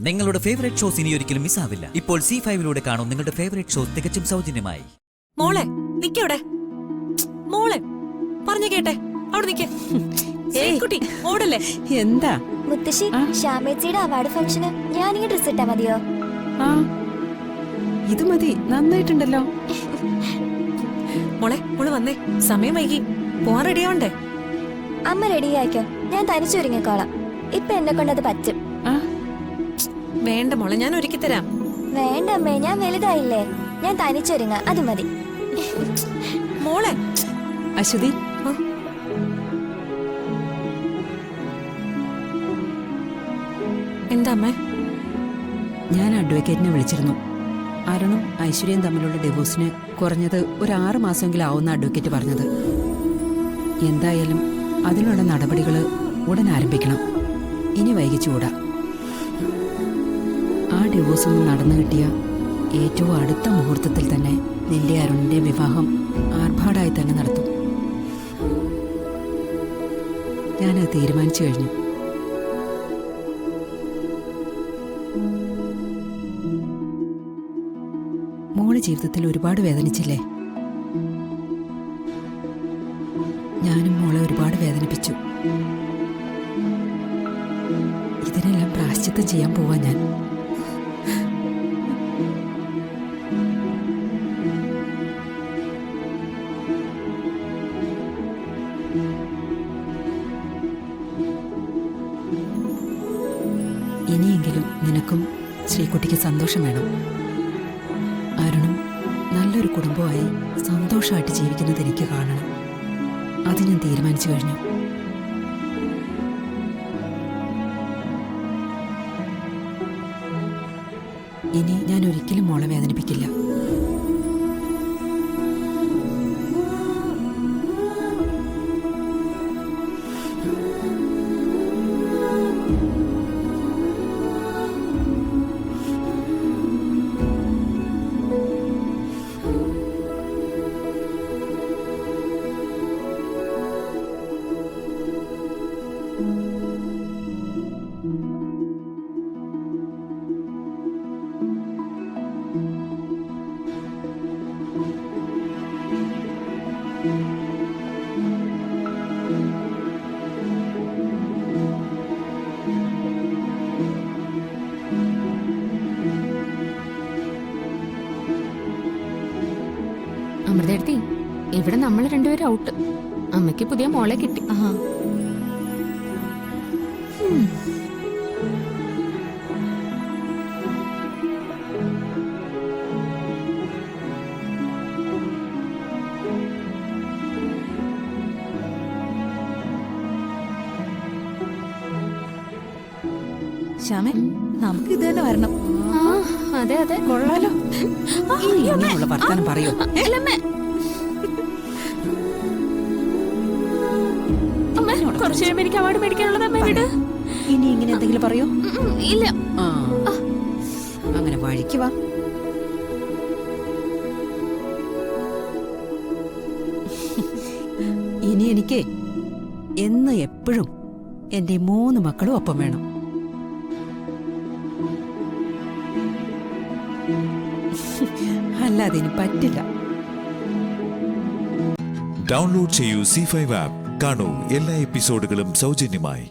നിങ്ങളുടെ favourite shows ഇനി ഒരിക്കലും മിസ്സാവില്ല. ഇപ്പോൾ C5 കാണും നിങ്ങളുടെ ഫേവറേറ്റ് ഷോസ് തികച്ചും സൗജന്യമായി. മോളെ നിക്കവിടെ. മോളെ പറഞ്ഞു കേട്ടെ, അവിടെ നിക്കേ. കുട്ടി ഓടല്ലേ. എന്താ മുത്തശ്ശി, ശ്യാമേച്ചിയുടെ അവാർഡ് ഫംഗ്ഷന് ഞാനീ ഡ്രസ് ഇട്ടാ മതിയോ? ഇത് മതി, നന്നായിട്ടുണ്ടല്ലോ. മോളെ മോള് വന്നേ, സമയം വൈകി, പോവാൻ റെഡിയാവണ്ടേ? അമ്മ റെഡി ആയിക്കോ, ഞാൻ തനിച്ചൊരുങ്ങിക്കോളാം. ഇപ്പൊ എന്നെ കൊണ്ടത് പറ്റും. വേണ്ട മോളെ, ഞാൻ ഒരുക്കി തരാം. വേണ്ട അമ്മേ, ഞാൻ വലുതായില്ലേ, ഞാൻ തനിച്ചൊരുങ്ങ, അത് മതി. മോളെ. അശ്വതി, എന്താ അമ്മേ? ഞാൻ അഡ്വക്കേറ്റിനെ വിളിച്ചിരുന്നു. അരുണും ഐശ്വര്യയും തമ്മിലുള്ള ഡിവോഴ്സിന് കുറഞ്ഞത് ഒരു 6 മാസമെങ്കിലും ആവുന്ന അഡ്വക്കേറ്റ് പറഞ്ഞത്. എന്തായാലും അതിനുള്ള നടപടികൾ ഉടൻ ആരംഭിക്കണം. ഇനി വൈകിച്ചുകൂടാ. ആ ഡിവോഴ്സ് ഒന്ന് നടന്നു കിട്ടിയ ഏറ്റവും അടുത്ത മുഹൂർത്തത്തിൽ തന്നെ നിന്റെ അരുണിന്റെ വിവാഹം ആർഭാടായി തന്നെ നടത്തും. ഞാനത് തീരുമാനിച്ചു കഴിഞ്ഞു. മോള് ജീവിതത്തിൽ ഒരുപാട് വേദനിച്ചില്ലേ? ഞാനും മോളെ ഒരുപാട് വേദനിപ്പിച്ചു. ഇതിനെല്ലാം പ്രായശ്ചിത്തം ചെയ്യാൻ പോവാ ഞാൻ. ഇനിയെങ്കിലും നിനക്കും ശ്രീകുട്ടിക്ക് സന്തോഷം വേണം. അരുണും നല്ലൊരു കുടുംബമായി സന്തോഷമായിട്ട് ജീവിക്കുന്നത് എനിക്ക് കാണണം. അത് ഞാൻ തീരുമാനിച്ചു കഴിഞ്ഞു. ഇനി ഞാൻ ഒരിക്കലും മോളെ വേദനിപ്പിക്കില്ല. അമൃതേടത്തി, ഇവിടെ നമ്മൾ രണ്ടുപേരും ഔട്ട്. അമ്മയ്ക്ക് പുതിയ മോളെ കിട്ടി. ശ്യാമേ, നമുക്ക് ഇത് തന്നെ വരണം. അതെ അതെ, കൊള്ളാലോ. ഇനിയുള്ള വർത്താനം പറയൂ. കുറച്ചു കഴിയുമ്പോൾ എനിക്ക് അവാർഡ് മേടിക്കാനുള്ളത് അമ്മ വിട്. ഇനി ഇങ്ങനെ എന്തെങ്കിലും പറയോ? ഇല്ല. അങ്ങനെ വഴിക്ക് വാ. ഇനി എനിക്ക് എന്ന് എപ്പോഴും എന്റെ 3 മക്കളും ഒപ്പം വേണം. അല്ലാതെ ഇനി പറ്റില്ല. ഡൗൺലോഡ് ചെയ്യൂ C5 ആപ്പ്. കാണൂ എല്ലാ എപ്പിസോഡുകളും സൗജന്യമായി.